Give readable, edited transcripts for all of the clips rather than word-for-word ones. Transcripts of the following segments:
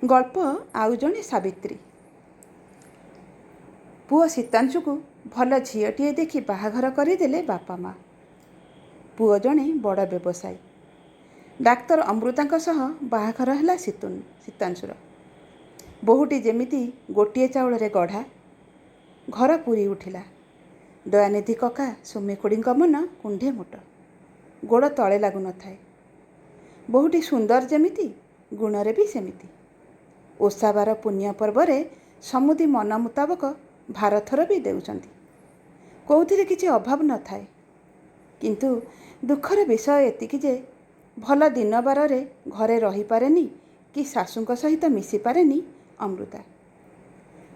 ଗଳ୍ପ ଆଉ ଜଣେ ସାବିତ୍ରୀ। ପୁଅ ଶୀତାଂଶୁକୁ ଭଲ ଝିଅଟିଏ ଦେଖି ବାହାଘର କରିଦେଲେ ବାପା ମା'। ପୁଅ ଜଣେ ବଡ଼ ବ୍ୟବସାୟୀ। ଡାକ୍ତର ଅମୃତାଙ୍କ ସହ ବାହାଘର ହେଲା ଶୀତାଂଶୁର। ବୋହୂଟି ଯେମିତି ଗୋଟିଏ ଚାଉଳରେ ଗଢ଼ା। ଘର ପୁରି ଉଠିଲା। ଦୟାନିଧି କକା ସୁମି ଖୁଡ଼ୀଙ୍କ ମନ କୁଣ୍ଢେ ମୋଟ। ଗୋଡ଼ ତଳେ ଲାଗୁନଥାଏ। ବୋହୂଟି ସୁନ୍ଦର ଯେମିତି, ଗୁଣରେ ବି ସେମିତି। ଓଷାବାର ପୁଣ୍ୟ ପର୍ବରେ ସମୁଦି ମନ ମୁତାବକ ଭାରଥର ବି ଦେଉଛନ୍ତି। କେଉଁଥିରେ କିଛି ଅଭାବ ନଥାଏ। କିନ୍ତୁ ଦୁଃଖର ବିଷୟ ଏତିକି ଯେ ଭଲ ଦିନ ବାରରେ ଘରେ ରହିପାରେନି କି ଶାଶୁଙ୍କ ସହିତ ମିଶିପାରେନି ଅମୃତା।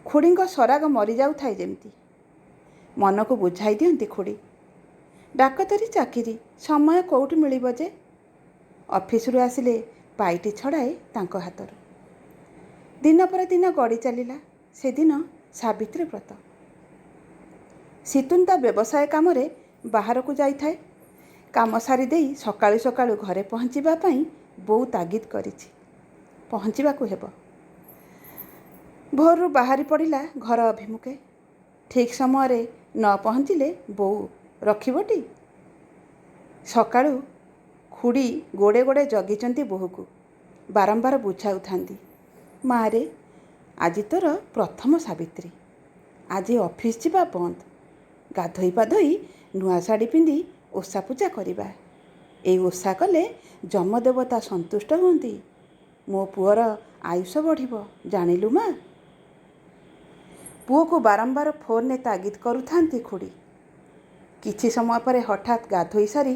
ଖୁଡ଼ୀଙ୍କ ସରାଗ ମରିଯାଉଥାଏ ଯେମିତି। ମନକୁ ବୁଝାଇ ଦିଅନ୍ତି ଖୁଡ଼ୀ। ଡାକତରୀ ଚାକିରି, ସମୟ କେଉଁଠି ମିଳିବ ଯେ? ଅଫିସରୁ ଆସିଲେ ପାଇଟି ଛଡ଼ାଏ ତାଙ୍କ ହାତରୁ। ଦିନ ପରେ ଦିନ ଗଡ଼ି ଚାଲିଲା। ସେଦିନ ସାବିତ୍ରୀ ବ୍ରତ। ଶୀତୁନ ତା ବ୍ୟବସାୟ କାମରେ ବାହାରକୁ ଯାଇଥାଏ। କାମ ସାରି ଦେଇ ସକାଳୁ ସକାଳୁ ଘରେ ପହଞ୍ଚିବା ପାଇଁ ବୋଉ ତାଗିଦ କରିଛି। ପହଞ୍ଚିବାକୁ ହେବ। ଭୋରରୁ ବାହାରି ପଡ଼ିଲା ଘର ଅଭିମୁଖେ। ଠିକ୍ ସମୟରେ ନ ପହଞ୍ଚିଲେ ବୋଉ ରଖିବଟି? ସକାଳୁ ଖୁଡ଼ୀ ଗୋଡ଼େ ଗୋଡ଼େ ଜଗିଛନ୍ତି ବୋହୂକୁ। ବାରମ୍ବାର ବୁଝାଉଥାନ୍ତି, ମାରେ ଆଜି ତୋର ପ୍ରଥମ ସାବିତ୍ରୀ। ଆଜି ଅଫିସ ଯିବା ବନ୍ଦ। ଗାଧୋଇ ପାଧୋଇ ନୂଆ ଶାଢ଼ୀ ପିନ୍ଧି ଓଷା ପୂଜା କରିବା। ଏଇ ଓଷା କଲେ ଯମଦେବତା ସନ୍ତୁଷ୍ଟ ହୁଅନ୍ତି। ମୋ ପୁଅର ଆୟୁଷ ବଢ଼ିବ, ଜାଣିଲୁ ମା? ପୁଅକୁ ବାରମ୍ବାର ଫୋନରେ ତାଗିଦ କରୁଥାନ୍ତି ଖୁଡ଼ୀ। କିଛି ସମୟ ପରେ ହଠାତ୍ ଗାଧୋଇ ସାରି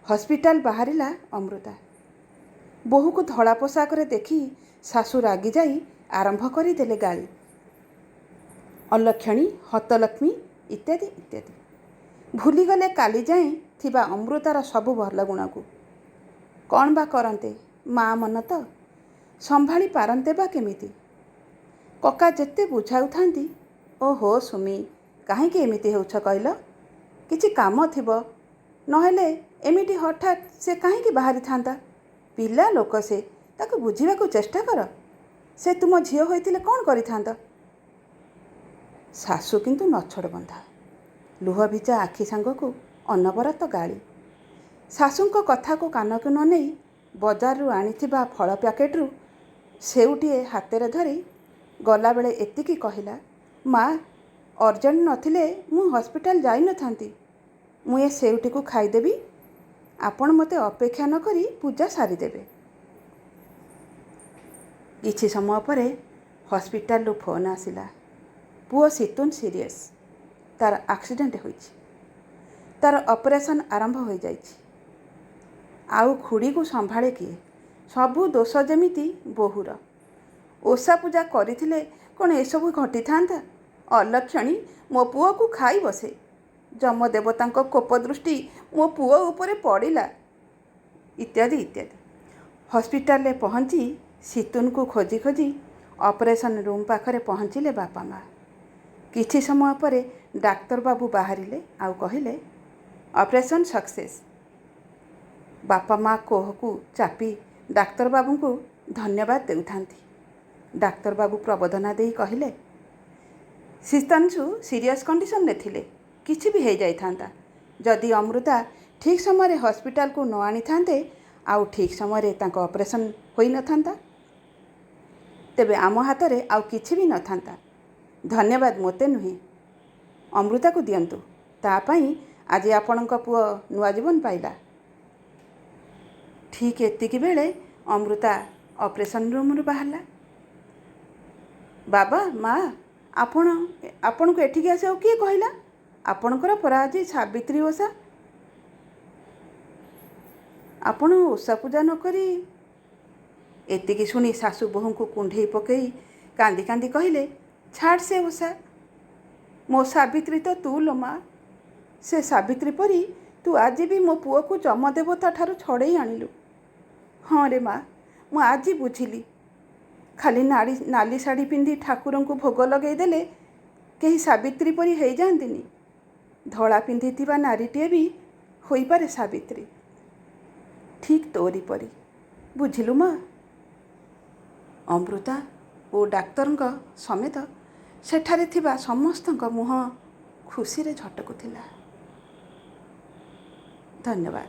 ହସ୍ପିଟାଲ ବାହାରିଲା ଅମୃତା। ବୋହୂକୁ ଧଳା ପୋଷାକରେ ଦେଖି ଶାଶୁ ରାଗିଯାଇ ଆରମ୍ଭ କରିଦେଲେ ଗାଳି। ଅଲକ୍ଷଣୀ, ହତଲକ୍ଷ୍ମୀ ଇତ୍ୟାଦି ଇତ୍ୟାଦି। ଭୁଲିଗଲେ କାଲି ଯାଏଁ ଥିବା ଅମୃତାର ସବୁ ଭଲ ଗୁଣକୁ। କ'ଣ ବା କରନ୍ତେ ମା ମନ ତ? ସମ୍ଭାଳି ପାରନ୍ତେ ବା କେମିତି? କକା ଯେତେ ବୁଝାଉଥାନ୍ତି, ଓହୋ ସୁମି, କାହିଁକି ଏମିତି ହେଉଛ କହିଲ? କିଛି କାମ ଥିବ, ନହେଲେ ଏମିତି ହଠାତ୍ ସେ କାହିଁକି ବାହାରିଥାନ୍ତା? ପିଲା ଲୋକ ସେ, ତାକୁ ବୁଝିବାକୁ ଚେଷ୍ଟା କର। ସେ ତୁମ ଝିଅ ହୋଇଥିଲେ କ'ଣ କରିଥାନ୍ତ? ଶାଶୁ କିନ୍ତୁ ନଛୋଡ଼ ବନ୍ଧା। ଲୁହ ଭିଜା ଆଖି ସାଙ୍ଗକୁ ଅନବରତ ଗାଳି। ଶାଶୁଙ୍କ କଥାକୁ କାନକୁ ନ ନେଇ ବଜାରରୁ ଆଣିଥିବା ଫଳ ପ୍ୟାକେଟରୁ ସେଉଟିଏ ହାତରେ ଧରି ଗଲାବେଳେ ଏତିକି କହିଲା, ମା, ଅର୍ଜେଣ୍ଟ ନଥିଲେ ମୁଁ ହସ୍ପିଟାଲ ଯାଇନଥାନ୍ତି। ମୁଁ ଏ ସେଉଟିକୁ ଖାଇଦେବି। ଆପଣ ମୋତେ ଅପେକ୍ଷା ନ କରି ପୂଜା ସାରିଦେବେ। କିଛି ସମୟ ପରେ ହସ୍ପିଟାଲରୁ ଫୋନ୍ ଆସିଲା। ପୁଅ ଶୀତୁନ ସିରିୟସ୍। ତା'ର ଆକ୍ସିଡେଣ୍ଟ ହୋଇଛି। ତା'ର ଅପରେସନ୍ ଆରମ୍ଭ ହୋଇଯାଇଛି। ଆଉ ଖୁଡ଼ୀକୁ ସମ୍ଭାଳେ କିଏ? ସବୁ ଦୋଷ ଯେମିତି ବୋହୂର। ଓଷା ପୂଜା କରିଥିଲେ କ'ଣ ଏସବୁ ଘଟିଥାନ୍ତା? ଅଲକ୍ଷଣୀ, ମୋ ପୁଅକୁ ଖାଇ ବସେ। ଯମଦେବତାଙ୍କ କୋପ ଦୃଷ୍ଟି ମୋ ପୁଅ ଉପରେ ପଡ଼ିଲା, ଇତ୍ୟାଦି ଇତ୍ୟାଦି। ହସ୍ପିଟାଲରେ ପହଞ୍ଚି ଶୀତୁନକୁ ଖୋଜି ଖୋଜି ଅପରେସନ୍ ରୁମ୍ ପାଖରେ ପହଞ୍ଚିଲେ ବାପା ମା'। କିଛି ସମୟ ପରେ ଡାକ୍ତର ବାବୁ ବାହାରିଲେ ଆଉ କହିଲେ, ଅପରେସନ୍ ସକ୍ସେସ୍। ବାପା ମା' କୋହକୁ ଚାପି ଡାକ୍ତରବାବୁଙ୍କୁ ଧନ୍ୟବାଦ ଦେଉଥାନ୍ତି। ଡାକ୍ତରବାବୁ ପ୍ରବୋଧନା ଦେଇ କହିଲେ, ଶୀତାଂଶୁ ସିରିୟସ୍ କଣ୍ଡିସନରେ ଥିଲେ କିଛି ବି ହେଇଯାଇଥାନ୍ତା। ଯଦି ଅମୃତା ଠିକ୍ ସମୟରେ ହସ୍ପିଟାଲକୁ ନ ଆଣିଥାନ୍ତେ ଆଉ ଠିକ୍ ସମୟରେ ତାଙ୍କ ଅପରେସନ୍ ହୋଇନଥାନ୍ତା, ତେବେ ଆମ ହାତରେ ଆଉ କିଛି ବି ନଥାନ୍ତା। ଧନ୍ୟବାଦ ମୋତେ ନୁହେଁ, ଅମୃତାକୁ ଦିଅନ୍ତୁ। ତା ପାଇଁ ଆଜି ଆପଣଙ୍କ ପୁଅ ନୂଆ ଜୀବନ ପାଇଲା। ଠିକ୍ ଏତିକି ବେଳେ ଅମୃତା ଅପରେସନ୍ ରୁମ୍ରୁ ବାହାରିଲା। ବାବା, ମା, ଆପଣଙ୍କୁ ଏଠିକି ଆସିବାକୁ କିଏ କହିଲା? ଆପଣଙ୍କର ପରା ଆଜି ସାବିତ୍ରୀ ଓଷା। ଆପଣ ଓଷା ପୂଜା ନ କରି? ଏତିକି ଶୁଣି ଶାଶୁ ବୋହୂଙ୍କୁ କୁଣ୍ଢେଇ ପକାଇ କାନ୍ଦି କାନ୍ଦି କହିଲେ, ଛାଡ଼ ସେ ଓଷା। ମୋ ସାବିତ୍ରୀ ତ ତୁ ଲୋ ମା। ସେ ସାବିତ୍ରୀ ପରି ତୁ ଆଜି ବି ମୋ ପୁଅକୁ ଯମଦେବତା ଠାରୁ ଛଡ଼େଇ ଆଣିଲୁ। ହଁ ରେ ମା, ମୁଁ ଆଜି ବୁଝିଲି। ଖାଲି ନାଲି ଶାଢ଼ୀ ପିନ୍ଧି ଠାକୁରଙ୍କୁ ଭୋଗ ଲଗାଇ ଦେଲେ କେହି ସାବିତ୍ରୀ ପରି ହେଇଯାଆନ୍ତିନି। ଧଳା ପିନ୍ଧିଥିବା ନାରୀଟିଏ ବି ହୋଇପାରେ ସାବିତ୍ରୀ, ଠିକ୍ ତୋରି ପରି। ବୁଝିଲୁ ମା? ଅମୃତା ଓ ଡାକ୍ତରଙ୍କ ସମେତ ସେଠାରେ ଥିବା ସମସ୍ତଙ୍କ ମୁହଁ ଖୁସିରେ ଝଟକୁଥିଲା। ଧନ୍ୟବାଦ।